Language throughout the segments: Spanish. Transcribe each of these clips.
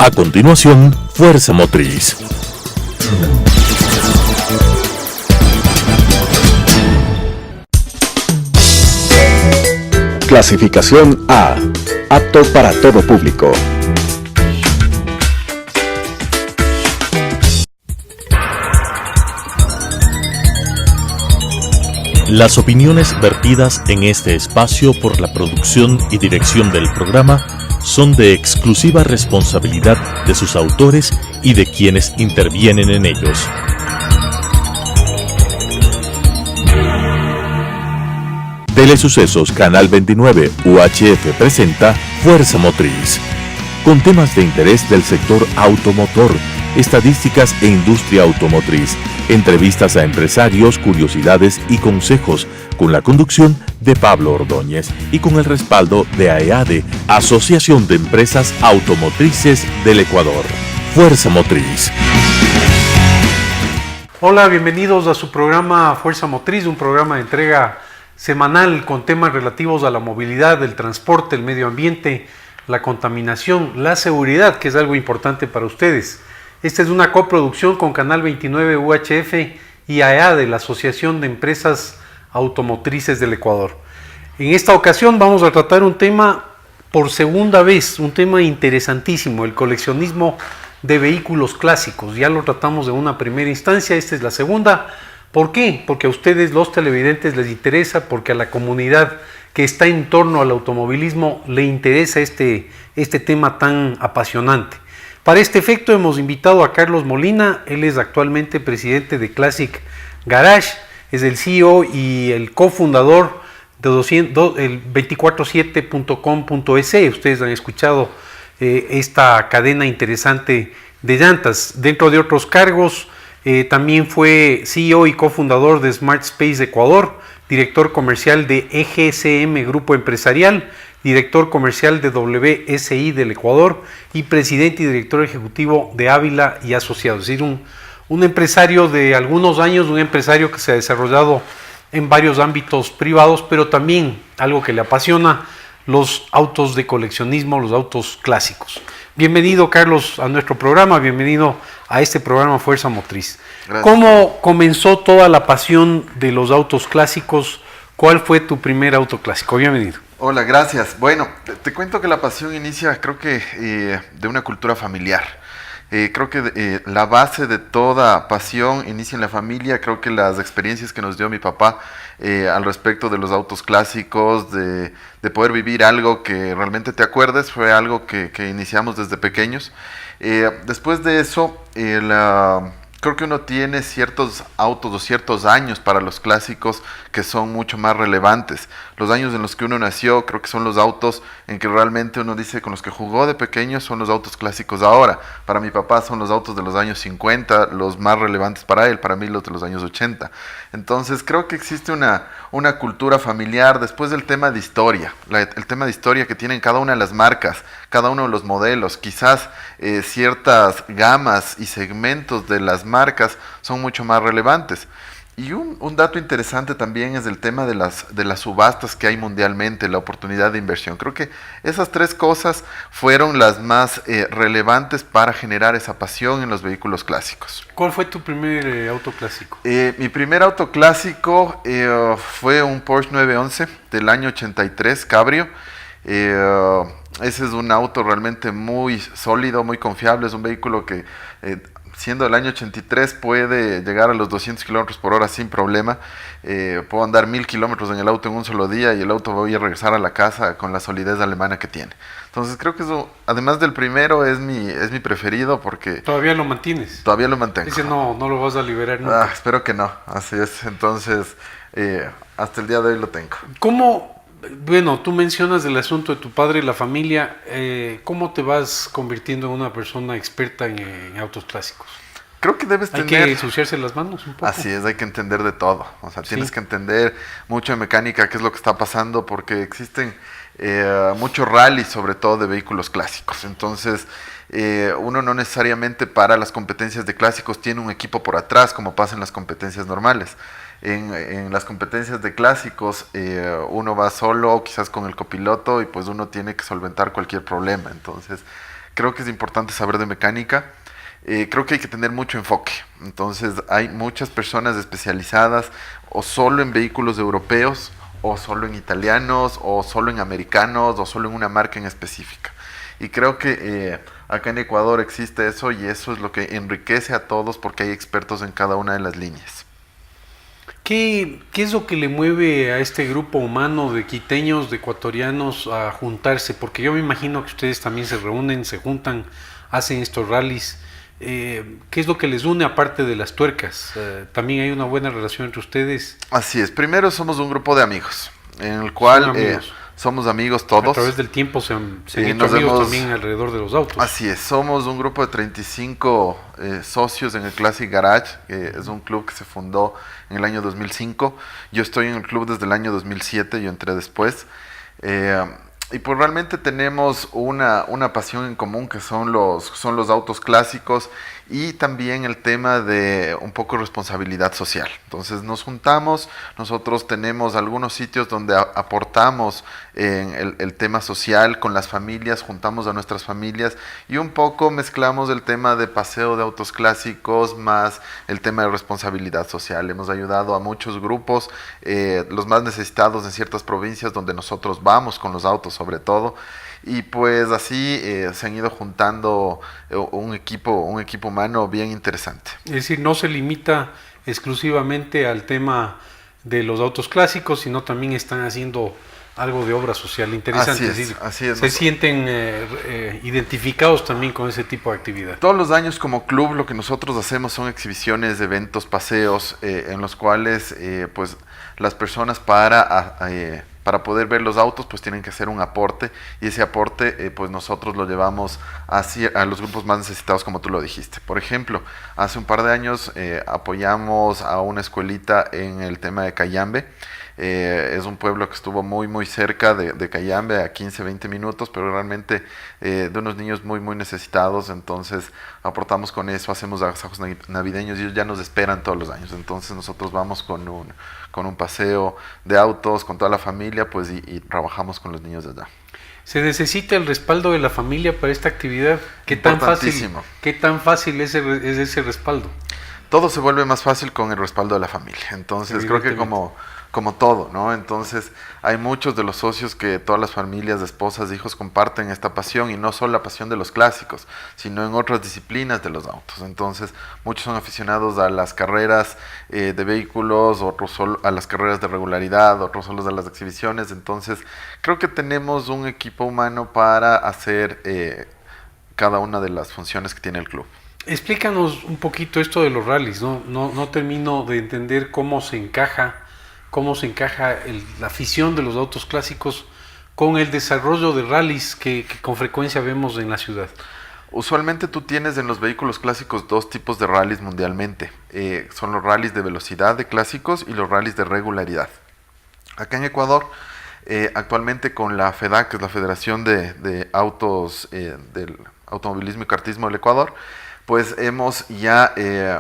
A continuación, Fuerza Motriz. Clasificación A. Apto para todo público. Las opiniones vertidas en este espacio por la producción y dirección del programa son de exclusiva responsabilidad de sus autores y de quienes intervienen en ellos. Telesucesos Canal 29 UHF presenta Fuerza Motriz, con temas de interés del sector automotor, estadísticas e industria automotriz, entrevistas a empresarios, curiosidades y consejos, con la conducción de Pablo Ordóñez y con el respaldo de AEADE, Asociación de Empresas Automotrices del Ecuador. Fuerza Motriz. Hola, bienvenidos a su programa Fuerza Motriz, un programa de entrega semanal con temas relativos a la movilidad, el transporte, el medio ambiente, la contaminación, la seguridad, que es algo importante para ustedes. Esta es una coproducción con Canal 29 UHF y AEADE, la Asociación de Empresas Automotrices del Ecuador. En esta ocasión vamos a tratar un tema por segunda vez, un tema interesantísimo, el coleccionismo de vehículos clásicos. Ya lo tratamos en una primera instancia, esta es la segunda. ¿Por qué? Porque a ustedes, los televidentes, les interesa, porque a la comunidad que está en torno al automovilismo le interesa este tema tan apasionante. Para este efecto hemos invitado a Carlos Molina. Él es actualmente presidente de Classic Garage, es el CEO y el cofundador de el 247.com.es. Ustedes han escuchado esta cadena interesante de llantas. Dentro de otros cargos, también fue CEO y cofundador de Smart Space Ecuador, director comercial de EGCM Grupo Empresarial, director comercial de WSI del Ecuador y presidente y director ejecutivo de Ávila y Asociados. Es decir, un empresario de algunos años, un empresario que se ha desarrollado en varios ámbitos privados, pero también algo que le apasiona, los autos de coleccionismo, los autos clásicos. Bienvenido, Carlos, a nuestro programa, bienvenido a este programa Fuerza Motriz. Gracias. ¿Cómo comenzó toda la pasión de los autos clásicos? ¿Cuál fue tu primer auto clásico? Bienvenido. Hola, gracias. Bueno, te cuento que la pasión inicia, creo que de una cultura familiar. Creo que la base de toda pasión inicia en la familia. Creo que las experiencias que nos dio mi papá al respecto de los autos clásicos, de poder vivir algo que realmente te acuerdes, fue algo que iniciamos desde pequeños. Después de eso, creo que uno tiene ciertos autos o ciertos años para los clásicos que son mucho más relevantes. Los años en los que uno nació, creo que son los autos en que realmente uno dice con los que jugó de pequeño son los autos clásicos ahora. Para mi papá son los autos de los años 50, los más relevantes para él, para mí los de los años 80. Entonces creo que existe una cultura familiar. Después del tema de historia, el tema de historia que tienen cada una de las marcas, cada uno de los modelos, quizás ciertas gamas y segmentos de las marcas son mucho más relevantes. Y un dato interesante también es el tema de las subastas que hay mundialmente, la oportunidad de inversión. Creo que esas tres cosas fueron las más relevantes para generar esa pasión en los vehículos clásicos. ¿Cuál fue tu primer auto clásico? Mi primer auto clásico fue un Porsche 911 del año 83 Cabrio. Ese es un auto realmente muy sólido, muy confiable. Es un vehículo que siendo del año 83 puede llegar a los 200 kilómetros por hora sin problema. Puedo andar 1000 kilómetros en el auto en un solo día y el auto voy a regresar a la casa con la solidez alemana que tiene. Entonces creo que eso, además del primero, es mi preferido porque... ¿Todavía lo mantienes? Todavía lo mantengo. Dice no lo vas a liberar nunca. Espero que no, así es. Entonces hasta el día de hoy lo tengo. ¿Cómo? Bueno, tú mencionas el asunto de tu padre y la familia. ¿Cómo te vas convirtiendo en una persona experta en autos clásicos? Creo que debes tener... Hay que ensuciarse las manos un poco. Así es, hay que entender de todo. O sea, tienes que entender mucho de mecánica, qué es lo que está pasando, porque existen muchos rallies, sobre todo de vehículos clásicos. Entonces, uno no necesariamente para las competencias de clásicos tiene un equipo por atrás, como pasa en las competencias normales. En las competencias de clásicos uno va solo, quizás con el copiloto, y pues uno tiene que solventar cualquier problema. Entonces creo que es importante saber de mecánica. Creo que hay que tener mucho enfoque. Entonces hay muchas personas especializadas o solo en vehículos europeos, o solo en italianos, o solo en americanos, o solo en una marca en específica. Y creo que acá en Ecuador existe eso, y eso es lo que enriquece a todos porque hay expertos en cada una de las líneas. ¿Qué es lo que le mueve a este grupo humano de quiteños, de ecuatorianos a juntarse? Porque yo me imagino que ustedes también se reúnen, se juntan, hacen estos rallies. ¿Qué es lo que les une aparte de las tuercas? ¿También hay una buena relación entre ustedes? Así es. Primero somos un grupo de amigos, en el cual somos amigos todos. A través del tiempo se han hecho amigos también alrededor de los autos. Así es. Somos un grupo de 35 socios en el Classic Garage, que es un club que se fundó en el año 2005. Yo estoy en el club desde el año 2007, yo entré después. Y pues realmente tenemos una pasión en común, que son los autos clásicos, y también el tema de un poco responsabilidad social. Entonces nos juntamos, nosotros tenemos algunos sitios donde aportamos en el tema social con las familias, juntamos a nuestras familias y un poco mezclamos el tema de paseo de autos clásicos más el tema de responsabilidad social. Hemos ayudado a muchos grupos, los más necesitados en ciertas provincias donde nosotros vamos con los autos sobre todo. Y pues así se han ido juntando un equipo humano bien interesante. Es decir, no se limita exclusivamente al tema de los autos clásicos, sino también están haciendo algo de obra social interesante. Así es. Se sienten identificados también con ese tipo de actividad. Todos los años como club lo que nosotros hacemos son exhibiciones, eventos, paseos, en los cuales pues las personas para poder ver los autos pues tienen que hacer un aporte, y ese aporte pues nosotros lo llevamos a los grupos más necesitados, como tú lo dijiste. Por ejemplo, hace un par de años apoyamos a una escuelita en el tema de Cayambe. Es un pueblo que estuvo muy cerca de Cayambe, a 15-20 minutos, pero realmente de unos niños muy necesitados. Entonces aportamos con eso, hacemos agasajos navideños y ellos ya nos esperan todos los años. Entonces nosotros vamos con un paseo de autos con toda la familia, pues y trabajamos con los niños de allá. ¿Se necesita el respaldo de la familia para esta actividad? ¿Qué tan fácil es ese respaldo? Todo se vuelve más fácil con el respaldo de la familia. Entonces creo que como todo, ¿no? Entonces hay muchos de los socios que todas las familias, esposas, hijos comparten esta pasión, y no solo la pasión de los clásicos, sino en otras disciplinas de los autos. Entonces muchos son aficionados a las carreras de vehículos, otros solo a las carreras de regularidad, otros solo a las exhibiciones. Entonces creo que tenemos un equipo humano para hacer cada una de las funciones que tiene el club. Explícanos un poquito esto de los rallies, ¿no? No termino de entender cómo se encaja la afición de los autos clásicos con el desarrollo de rallies que con frecuencia vemos en la ciudad. Usualmente tú tienes en los vehículos clásicos dos tipos de rallies mundialmente. Son los rallies de velocidad de clásicos y los rallies de regularidad. Acá en Ecuador, actualmente con la FEDAC, que es la Federación de Autos del Automovilismo y Kartismo del Ecuador, pues hemos ya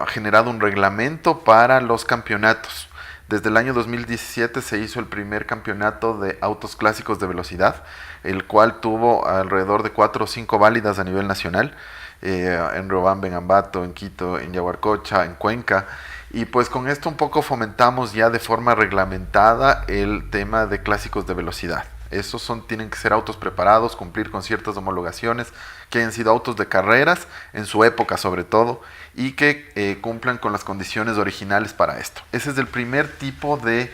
generado un reglamento para los campeonatos. Desde el año 2017 se hizo el primer campeonato de autos clásicos de velocidad, el cual tuvo alrededor de 4 o 5 válidas a nivel nacional, en Riobamba, en Ambato, en Quito, en Yaguarcocha, en Cuenca. Y pues con esto un poco fomentamos ya de forma reglamentada el tema de clásicos de velocidad. Esos tienen que ser autos preparados, cumplir con ciertas homologaciones, que hayan sido autos de carreras, en su época sobre todo, y que cumplan con las condiciones originales para esto. Ese es el primer tipo de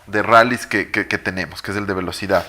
rallies que tenemos, que es el de velocidad.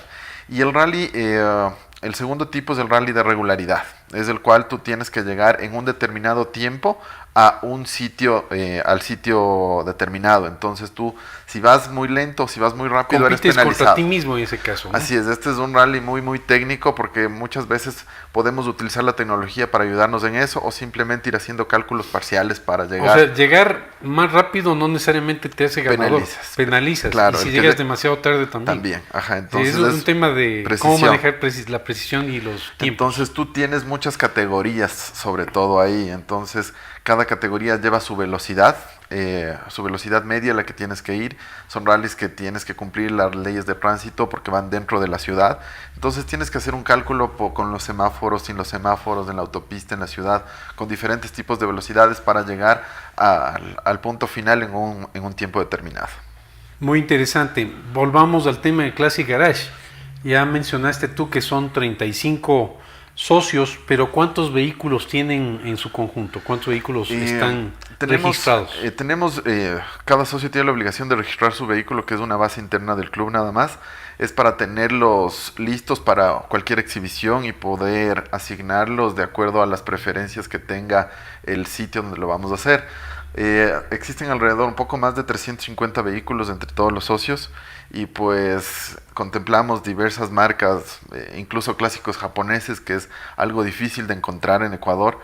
Y el segundo tipo es el rally de regularidad, es el cual tú tienes que llegar en un determinado tiempo a un sitio, al sitio determinado. Entonces tú, si vas muy lento, si vas muy rápido, eres penalizado. Compites contra ti mismo en ese caso, ¿no? Así es, este es un rally muy técnico, porque muchas veces podemos utilizar la tecnología para ayudarnos en eso, o simplemente ir haciendo cálculos parciales para llegar. O sea, llegar más rápido no necesariamente te hace ganador. Penalizas. Claro, y si llegas demasiado tarde también. Entonces es un tema de precisión. Cómo manejar la precisión y los tiempos. Entonces tú tienes muchas categorías, sobre todo ahí. Entonces cada categoría lleva su velocidad, su velocidad media a la que tienes que ir. Son rallies que tienes que cumplir las leyes de tránsito porque van dentro de la ciudad. Entonces tienes que hacer un cálculo con los semáforos, sin los semáforos, en la autopista, en la ciudad, con diferentes tipos de velocidades para llegar al punto final en un tiempo determinado. Muy interesante. Volvamos al tema del Classic Garage. Ya mencionaste tú que son 35 socios, pero ¿cuántos vehículos tienen en su conjunto? ¿Cuántos vehículos están registrados? Cada socio tiene la obligación de registrar su vehículo, que es una base interna del club nada más. Es para tenerlos listos para cualquier exhibición y poder asignarlos de acuerdo a las preferencias que tenga el sitio donde lo vamos a hacer. Existen alrededor un poco más de 350 vehículos entre todos los socios y pues contemplamos diversas marcas, incluso clásicos japoneses, que es algo difícil de encontrar en Ecuador.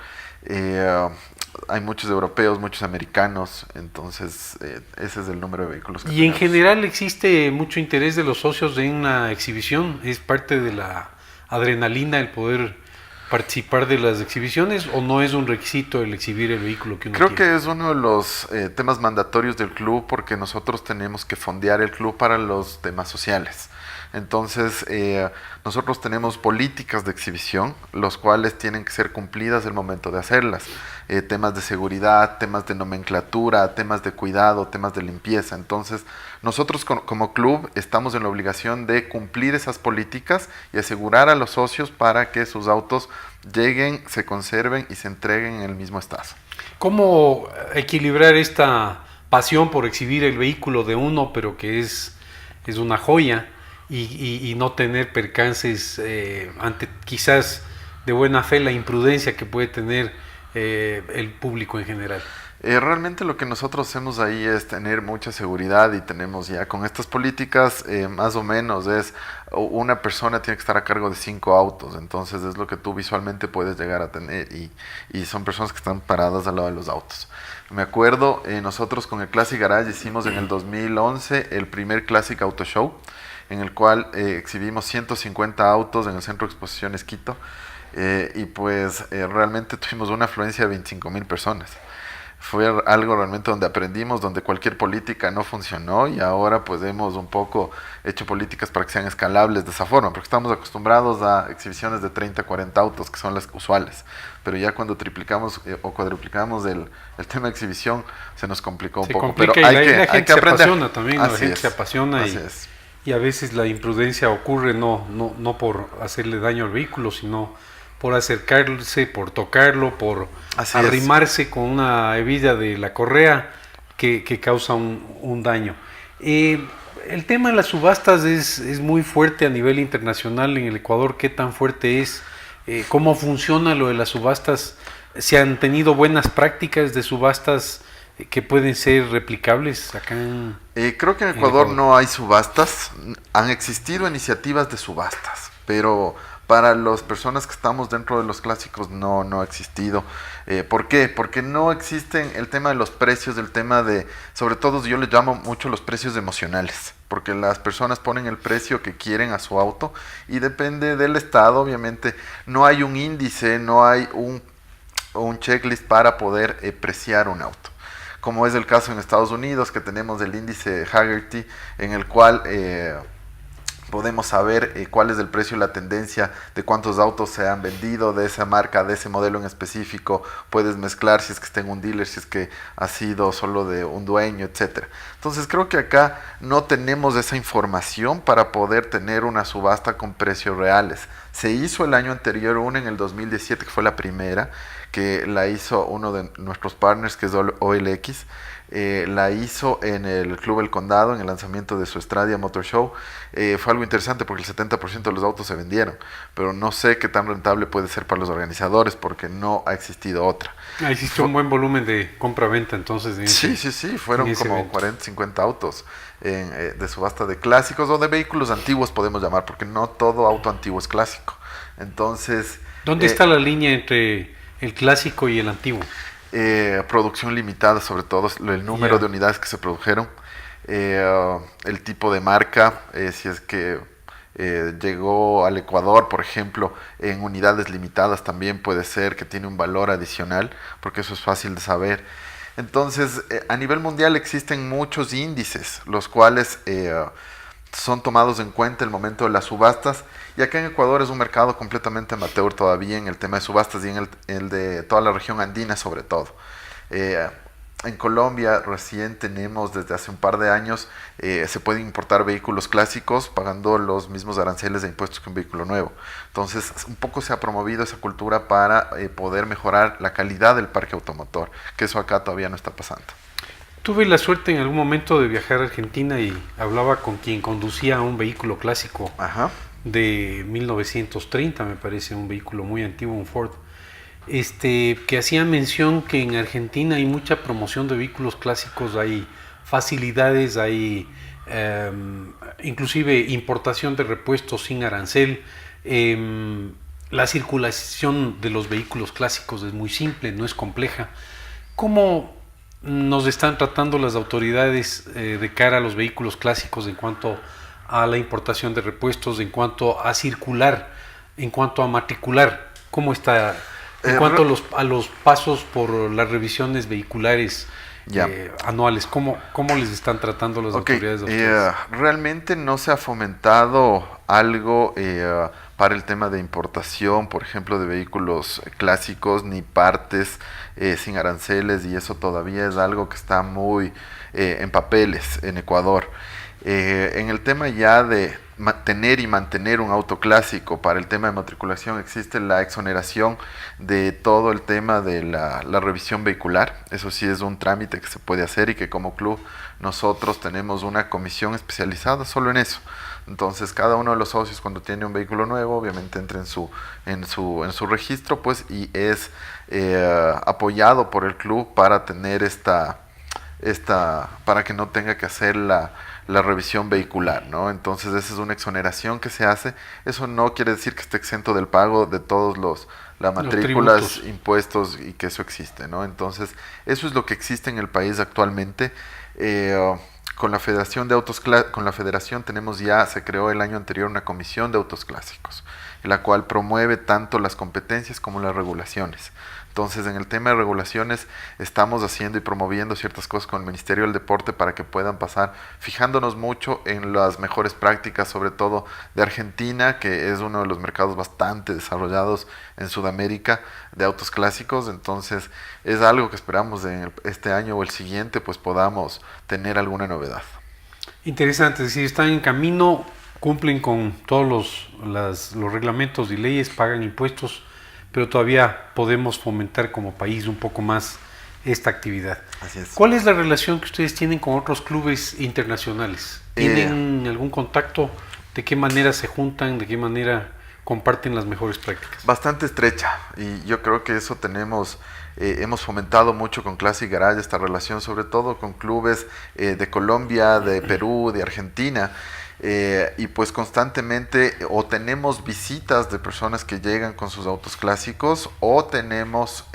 Hay muchos europeos, muchos americanos, entonces ese es el número de vehículos que Y tenemos. en general existe mucho interés de los socios en la exhibición. ¿Es parte de la adrenalina el poder participar de las exhibiciones o no es un requisito el exhibir el vehículo que uno Creo quiere? que es uno de los temas mandatorios del club porque nosotros tenemos que fondear el club para los temas sociales. Entonces, nosotros tenemos políticas de exhibición, los cuales tienen que ser cumplidas el momento de hacerlas. Temas de seguridad, temas de nomenclatura, temas de cuidado, temas de limpieza. Entonces, nosotros como club estamos en la obligación de cumplir esas políticas y asegurar a los socios para que sus autos lleguen, se conserven y se entreguen en el mismo estado. ¿Cómo equilibrar esta pasión por exhibir el vehículo de uno, pero que es una joya, y no tener percances ante quizás de buena fe la imprudencia que puede tener el público en general? Realmente lo que nosotros hacemos ahí es tener mucha seguridad y tenemos ya con estas políticas más o menos es una persona tiene que estar a cargo de 5 autos, entonces es lo que tú visualmente puedes llegar a tener y son personas que están paradas al lado de los autos. Me acuerdo, nosotros con el Classic Garage hicimos en el 2011 el primer Classic Auto Show, en el cual exhibimos 150 autos en el Centro de Exposiciones Quito y pues realmente tuvimos una afluencia de 25,000 personas. Fue algo realmente donde aprendimos, donde cualquier política no funcionó y ahora pues hemos un poco hecho políticas para que sean escalables de esa forma, porque estamos acostumbrados a exhibiciones de 30, 40 autos, que son las usuales, pero ya cuando triplicamos o cuadruplicamos el tema de exhibición se nos complicó un poco, complica, pero y la gente que se aprender. apasiona también, la Así gente es, se apasiona así es. y a veces la imprudencia ocurre no por hacerle daño al vehículo, sino por acercarse, por tocarlo, por Así arrimarse con una hebilla de la correa que causa un daño. El tema de las subastas es muy fuerte a nivel internacional en el Ecuador. ¿Qué tan fuerte es? ¿Cómo funciona lo de las subastas? ¿Se han tenido buenas prácticas de subastas que pueden ser replicables acá en creo que en Ecuador no hay subastas, han existido iniciativas de subastas, pero para las personas que estamos dentro de los clásicos no ha existido. ¿Por qué? Porque no existen el tema de los precios, el tema de, sobre todo yo les llamo mucho los precios emocionales, porque las personas ponen el precio que quieren a su auto y depende del estado, obviamente no hay un índice, no hay un checklist para poder preciar un auto. Como es el caso en Estados Unidos, que tenemos el índice Hagerty, en el cual podemos saber cuál es el precio y la tendencia de cuántos autos se han vendido de esa marca, de ese modelo en específico. Puedes mezclar si es que está en un dealer, si es que ha sido solo de un dueño, etcétera. Entonces creo que acá no tenemos esa información para poder tener una subasta con precios reales. Se hizo el año anterior una en el 2017, que fue la primera, que la hizo uno de nuestros partners, que es OLX. La hizo en el Club El Condado, en el lanzamiento de su Estradia Motor Show. Fue algo interesante porque el 70% de los autos se vendieron, pero no sé qué tan rentable puede ser para los organizadores porque no ha existido otra. Existe un buen volumen de compra-venta entonces. Sí, fueron como evento. 40, 50 autos de subasta de clásicos o de vehículos antiguos podemos llamar, porque no todo auto antiguo es clásico. Entonces, ¿dónde está la línea entre el clásico y el antiguo? Producción limitada, sobre todo el número de unidades que se produjeron, el tipo de marca, si es que llegó al Ecuador, por ejemplo, en unidades limitadas también puede ser que tiene un valor adicional, porque eso es fácil de saber. Entonces, a nivel mundial existen muchos índices, los cuales son tomados en cuenta el momento de las subastas, y acá en Ecuador es un mercado completamente amateur todavía en el tema de subastas y en el de toda la región andina sobre todo. En Colombia recién tenemos desde hace un par de años, se pueden importar vehículos clásicos pagando los mismos aranceles de impuestos que un vehículo nuevo. Entonces un poco se ha promovido esa cultura para poder mejorar la calidad del parque automotor, que eso acá todavía no está pasando. Tuve la suerte en algún momento de viajar a Argentina y hablaba con quien conducía un vehículo clásico de 1930, me parece, un vehículo muy antiguo, un Ford. Que hacía mención que en Argentina hay mucha promoción de vehículos clásicos, hay facilidades, hay inclusive importación de repuestos sin arancel. La circulación de los vehículos clásicos es muy simple, no es compleja. ¿Cómo nos están tratando las autoridades de cara a los vehículos clásicos en cuanto a la importación de repuestos, en cuanto a circular, en cuanto a matricular? ¿Cómo está? En cuanto a los pasos por las revisiones vehiculares anuales, ¿cómo les están tratando las autoridades? Realmente no se ha fomentado algo para el tema de importación, por ejemplo, de vehículos clásicos, ni partes sin aranceles, y eso todavía es algo que está muy en papeles en Ecuador. En el tema ya de tener y mantener un auto clásico, para el tema de matriculación existe la exoneración de todo el tema de la revisión vehicular. Eso sí es un trámite que se puede hacer y que como club nosotros tenemos una comisión especializada solo en eso. Entonces cada uno de los socios, cuando tiene un vehículo nuevo, obviamente entra en su registro, pues, y es apoyado por el club para tener para que no tenga que hacer la revisión vehicular, ¿no? Entonces esa es una exoneración que se hace. Eso no quiere decir que esté exento del pago de todos las matrículas, impuestos, y que eso existe, ¿no? Entonces eso es lo que existe en el país actualmente. Con la Federación de Autos se creó el año anterior una comisión de autos clásicos, la cual promueve tanto las competencias como las regulaciones. Entonces, en el tema de regulaciones estamos haciendo y promoviendo ciertas cosas con el Ministerio del Deporte para que puedan pasar, fijándonos mucho en las mejores prácticas, sobre todo de Argentina, que es uno de los mercados bastante desarrollados en Sudamérica de autos clásicos. Entonces, es algo que esperamos en este año o el siguiente, pues podamos tener alguna novedad. Interesante, es decir, están en camino, cumplen con todos los reglamentos y leyes, pagan impuestos, pero todavía podemos fomentar como país un poco más esta actividad. Así es. ¿Cuál es la relación que ustedes tienen con otros clubes internacionales? ¿Tienen algún contacto? ¿De qué manera se juntan? ¿De qué manera comparten las mejores prácticas? Bastante estrecha, y yo creo que eso hemos fomentado mucho con Classic Garage, esta relación, sobre todo con clubes de Colombia, de Perú, de Argentina. Y pues constantemente o tenemos visitas de personas que llegan con sus autos clásicos, o tenemos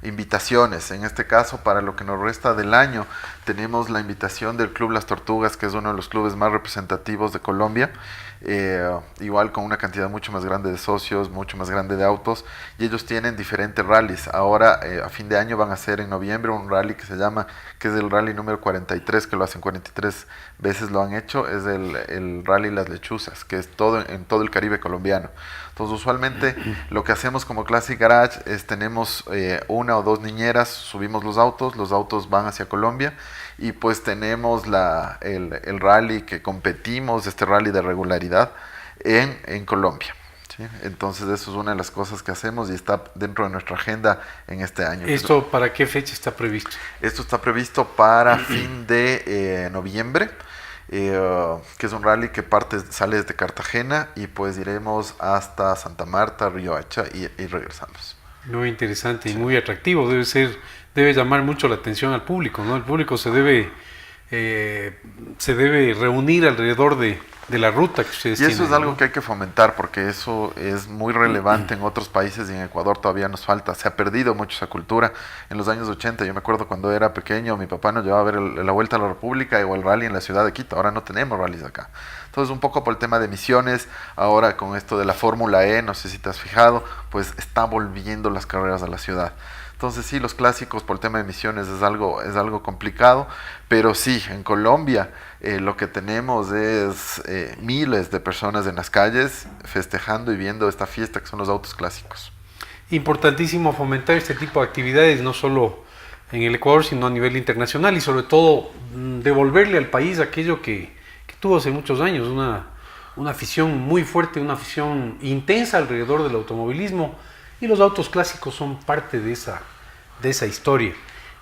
invitaciones. En este caso, para lo que nos resta del año, tenemos la invitación del Club Las Tortugas, que es uno de los clubes más representativos de Colombia, igual con una cantidad mucho más grande de socios, mucho más grande de autos, y ellos tienen diferentes rallies. Ahora a fin de año van a hacer en noviembre un rally que es el rally número 43, que lo hacen 43 veces, lo han hecho, es el rally Las Lechuzas, que es en todo el Caribe colombiano. Entonces usualmente lo que hacemos como Classic Garage es tenemos una o dos niñeras, subimos los autos van hacia Colombia, y pues tenemos el rally que competimos, este rally de regularidad en Colombia, ¿sí? Entonces eso es una de las cosas que hacemos y está dentro de nuestra agenda en este año. ¿Esto para qué fecha está previsto? Esto está previsto para fin de noviembre, que es un rally que sale desde Cartagena, y pues iremos hasta Santa Marta, Riohacha y regresamos. Muy interesante y muy atractivo. Debe llamar mucho la atención al público, ¿no? El público se debe reunir alrededor de la ruta que ustedes tienen. Y eso es algo, ¿no?, que hay que fomentar, porque eso es muy relevante en otros países, y en Ecuador todavía nos falta. Se ha perdido mucho esa cultura. En los años 80, yo me acuerdo cuando era pequeño, mi papá nos llevaba a ver la Vuelta a la República o el rally en la ciudad de Quito. Ahora no tenemos rallies acá. Entonces, un poco por el tema de emisiones, ahora con esto de la Fórmula E, no sé si te has fijado, pues está volviendo las carreras a la ciudad. Entonces sí, los clásicos por el tema de emisiones es algo complicado, pero sí, en Colombia lo que tenemos es miles de personas en las calles festejando y viendo esta fiesta que son los autos clásicos. Importantísimo fomentar este tipo de actividades, no solo en el Ecuador, sino a nivel internacional y sobre todo devolverle al país aquello que tuvo hace muchos años, una afición muy fuerte, una afición intensa alrededor del automovilismo, y los autos clásicos son parte de esa historia.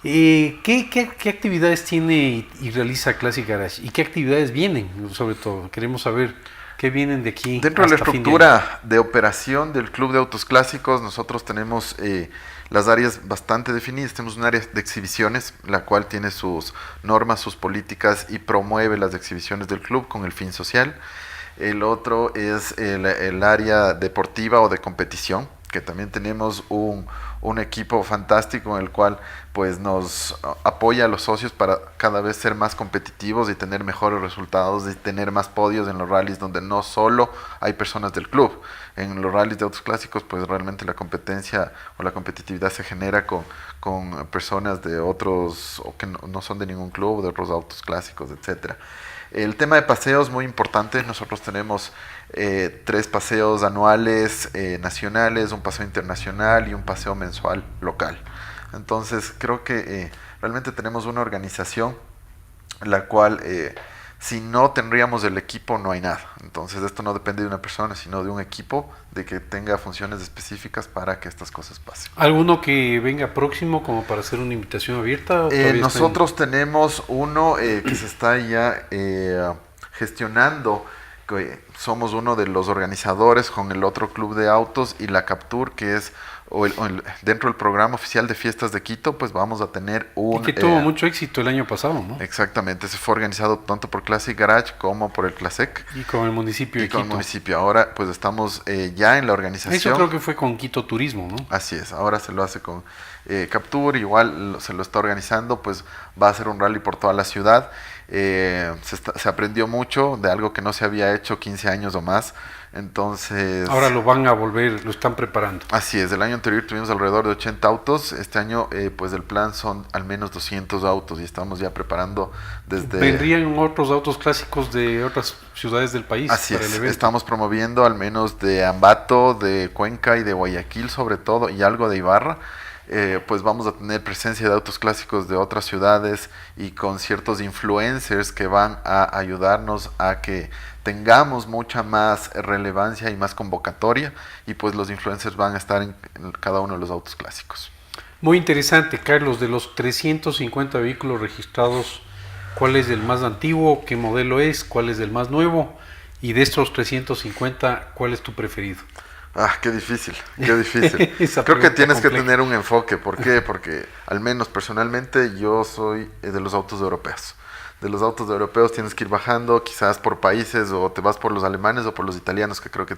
¿Qué actividades tiene y realiza Classic Garage? ¿Y qué actividades vienen? Sobre todo, queremos saber qué vienen de aquí. Dentro de la estructura de operación del Club de Autos Clásicos, nosotros tenemos las áreas bastante definidas. Tenemos un área de exhibiciones, la cual tiene sus normas, sus políticas y promueve las exhibiciones del club con el fin social. El otro es el área deportiva o de competición, que también tenemos un equipo fantástico en el cual pues nos apoya a los socios para cada vez ser más competitivos y tener mejores resultados y tener más podios en los rallies donde no solo hay personas del club. En los rallies de autos clásicos pues realmente la competencia o la competitividad se genera con personas de otros o que no son de ningún club, de otros autos clásicos, etcétera. El tema de paseos muy importante. Nosotros tenemos 3 paseos anuales nacionales, un paseo internacional y un paseo mensual local. Entonces creo que realmente tenemos una organización la cual si no tendríamos el equipo no hay nada. Entonces esto no depende de una persona, sino de un equipo de que tenga funciones específicas para que estas cosas pasen. ¿Alguno que venga próximo como para hacer una invitación abierta? Nosotros tenemos uno que se está ya gestionando. Somos uno de los organizadores con el otro club de autos y la Captur, que es dentro del programa oficial de fiestas de Quito, pues vamos a tener un... Y que tuvo mucho éxito el año pasado, ¿no? Exactamente, se fue organizado tanto por Classic Garage como por el Clasec. Y con el municipio de Quito. Y con el municipio. Ahora pues estamos ya en la organización. Eso creo que fue con Quito Turismo, ¿no? Así es, ahora se lo hace con Captur, igual se lo está organizando, pues va a ser un rally por toda la ciudad. Se aprendió mucho de algo que no se había hecho 15 años o más, entonces... Ahora lo van a volver, lo están preparando. Así es, el año anterior tuvimos alrededor de 80 autos, este año pues el plan son al menos 200 autos y estamos ya preparando desde... ¿Vendrían otros autos clásicos de otras ciudades del país? Así es, estamos promoviendo al menos de Ambato, de Cuenca y de Guayaquil sobre todo, y algo de Ibarra. Pues vamos a tener presencia de autos clásicos de otras ciudades y con ciertos influencers que van a ayudarnos a que tengamos mucha más relevancia y más convocatoria, y pues los influencers van a estar en cada uno de los autos clásicos. Muy interesante, Carlos. De los 350 vehículos registrados, ¿cuál es el más antiguo? ¿Qué modelo es? ¿Cuál es el más nuevo? Y de estos 350, ¿cuál es tu preferido? Qué difícil, qué difícil. Creo que tienes que tener un enfoque. ¿Por qué? Porque al menos personalmente yo soy de los autos europeos. De los autos europeos tienes que ir bajando, quizás por países, o te vas por los alemanes o por los italianos, que creo que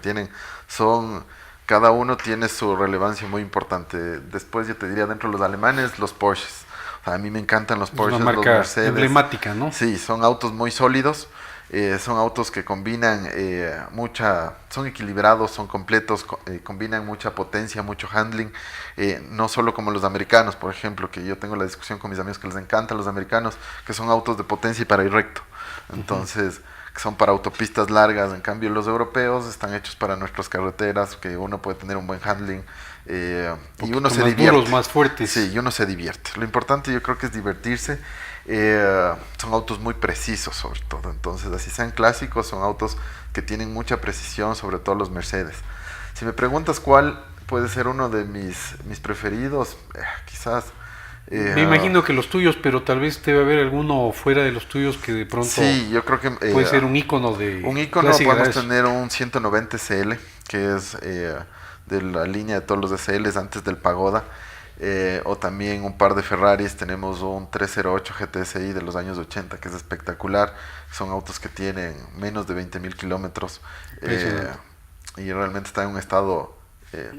cada uno tiene su relevancia muy importante. Después yo te diría dentro de los alemanes, los Porsches. O sea, a mí me encantan los Porsches, una marca los Mercedes. Emblemática, ¿no? Sí, son autos muy sólidos. Son autos que combinan son equilibrados, son completos, combinan mucha potencia, mucho handling, no solo como los americanos, por ejemplo, que yo tengo la discusión con mis amigos que les encantan los americanos, que son autos de potencia y para ir recto, entonces, que son para autopistas largas. En cambio los europeos están hechos para nuestras carreteras, que uno puede tener un buen handling, y uno se divierte. Duros, más fuertes. Sí, y uno se divierte. Lo importante yo creo que es divertirse. Son autos muy precisos sobre todo, entonces así sean clásicos, son autos que tienen mucha precisión, sobre todo los Mercedes. Si me preguntas cuál puede ser uno de mis preferidos, quizás... me imagino que los tuyos, pero tal vez debe haber alguno fuera de los tuyos que de pronto... Sí, yo creo que... puede ser un ícono de... Un ícono, podemos tener un 190 SL, que es de la línea de todos los SLs antes del Pagoda. O también un par de Ferraris. Tenemos un 308 GTSI de los años 80 que es espectacular. Son autos que tienen menos de 20,000 kilómetros y realmente está en un estado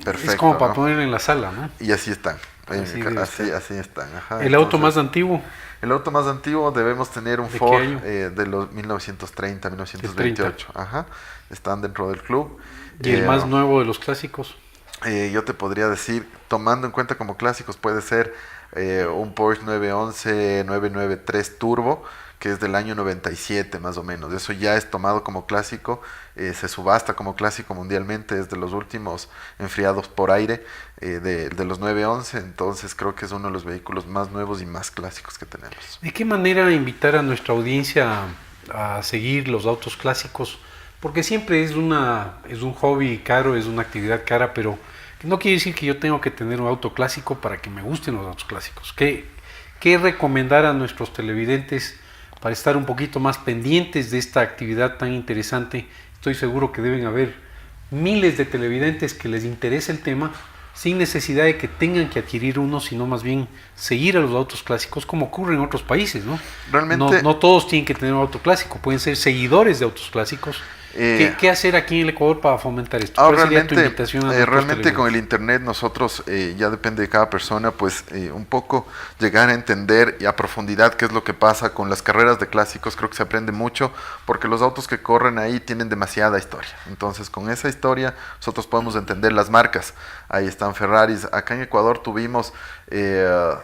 perfecto. Es como para ¿no? poner en la sala, ¿no? Y así están. Así están. Ajá. ¿El auto más antiguo? El auto más antiguo debemos tener un ¿De Ford qué año? de los 1930, 1928. Ajá. Están dentro del club. ¿Y el más nuevo de los clásicos? Yo te podría decir, tomando en cuenta como clásicos, puede ser un Porsche 911 993 Turbo, que es del año 97 más o menos. Eso ya es tomado como clásico, se subasta como clásico mundialmente, es de los últimos enfriados por aire de los 911, entonces creo que es uno de los vehículos más nuevos y más clásicos que tenemos. ¿De qué manera invitar a nuestra audiencia a seguir los autos clásicos? Porque siempre es un hobby caro, es una actividad cara, pero no quiere decir que yo tengo que tener un auto clásico para que me gusten los autos clásicos. ¿Qué recomendar a nuestros televidentes para estar un poquito más pendientes de esta actividad tan interesante? Estoy seguro que deben haber miles de televidentes que les interese el tema, sin necesidad de que tengan que adquirir uno, sino más bien seguir a los autos clásicos, como ocurre en otros países, ¿no? Realmente, no todos tienen que tener un auto clásico, pueden ser seguidores de autos clásicos. ¿Qué hacer aquí en el Ecuador para fomentar esto? ¿Cuál sería tu invitación a realmente con el internet nosotros, ya depende de cada persona, pues un poco llegar a entender y a profundidad qué es lo que pasa con las carreras de clásicos. Creo que se aprende mucho porque los autos que corren ahí tienen demasiada historia. Entonces con esa historia nosotros podemos entender las marcas. Ahí están Ferraris. Acá en Ecuador tuvimos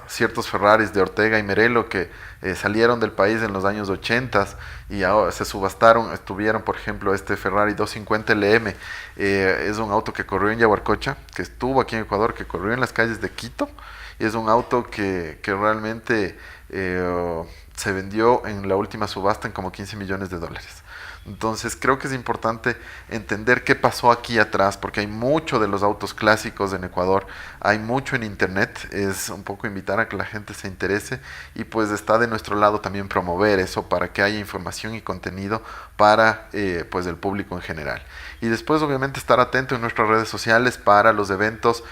ciertos Ferraris de Ortega y Merelo que salieron del país en los años 80 y ahora se subastaron. Estuvieron, por ejemplo, este Ferrari 250 LM, es un auto que corrió en Yaguarcocha, que estuvo aquí en Ecuador, que corrió en las calles de Quito, y es un auto que realmente se vendió en la última subasta en como 15 millones de dólares. Entonces creo que es importante entender qué pasó aquí atrás, porque hay mucho de los autos clásicos en Ecuador, hay mucho en internet. Es un poco invitar a que la gente se interese y pues está de nuestro lado también promover eso para que haya información y contenido para pues el público en general. Y después obviamente estar atento en nuestras redes sociales para los eventos,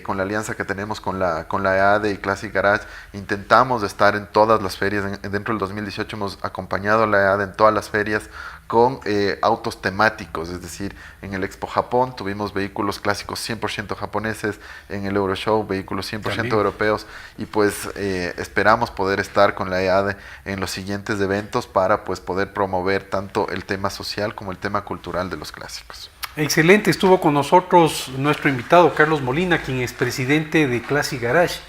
con la alianza que tenemos con la EADE y Classic Garage. Intentamos estar en todas las ferias. Dentro del 2018 hemos acompañado a la EADE en todas las ferias con autos temáticos, es decir, en el Expo Japón tuvimos vehículos clásicos 100% japoneses, en el Euroshow vehículos 100% también europeos, y pues esperamos poder estar con la EADE en los siguientes eventos para pues poder promover tanto el tema social como el tema cultural de los clásicos. Excelente, estuvo con nosotros nuestro invitado Carlos Molina, quien es presidente de Classic Garage,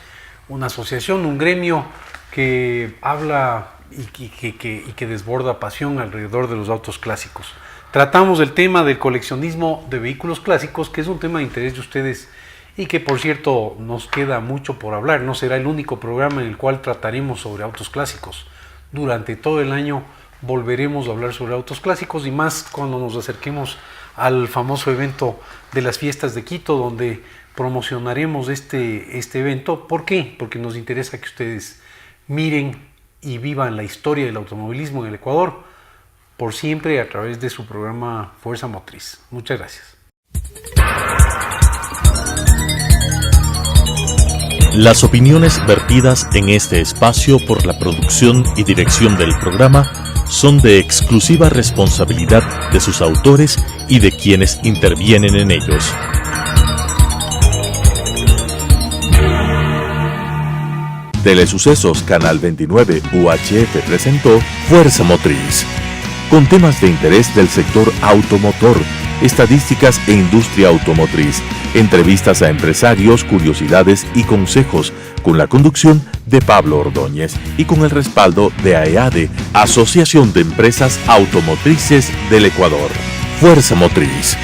una asociación, un gremio que habla y que desborda pasión alrededor de los autos clásicos. Tratamos el tema del coleccionismo de vehículos clásicos, que es un tema de interés de ustedes y que, por cierto, nos queda mucho por hablar. No será el único programa en el cual trataremos sobre autos clásicos. Durante todo el año volveremos a hablar sobre autos clásicos, y más cuando nos acerquemos al famoso evento de las fiestas de Quito, donde promocionaremos este evento. ¿Por qué? Porque nos interesa que ustedes miren y vivan la historia del automovilismo en el Ecuador por siempre a través de su programa Fuerza Motriz. Muchas gracias. Las opiniones vertidas en este espacio por la producción y dirección del programa son de exclusiva responsabilidad de sus autores y de quienes intervienen en ellos. Telesucesos Canal 29 UHF presentó Fuerza Motriz, con temas de interés del sector automotor, estadísticas e industria automotriz, entrevistas a empresarios, curiosidades y consejos, con la conducción de Pablo Ordóñez y con el respaldo de AEADE, Asociación de Empresas Automotrices del Ecuador. Fuerza Motriz.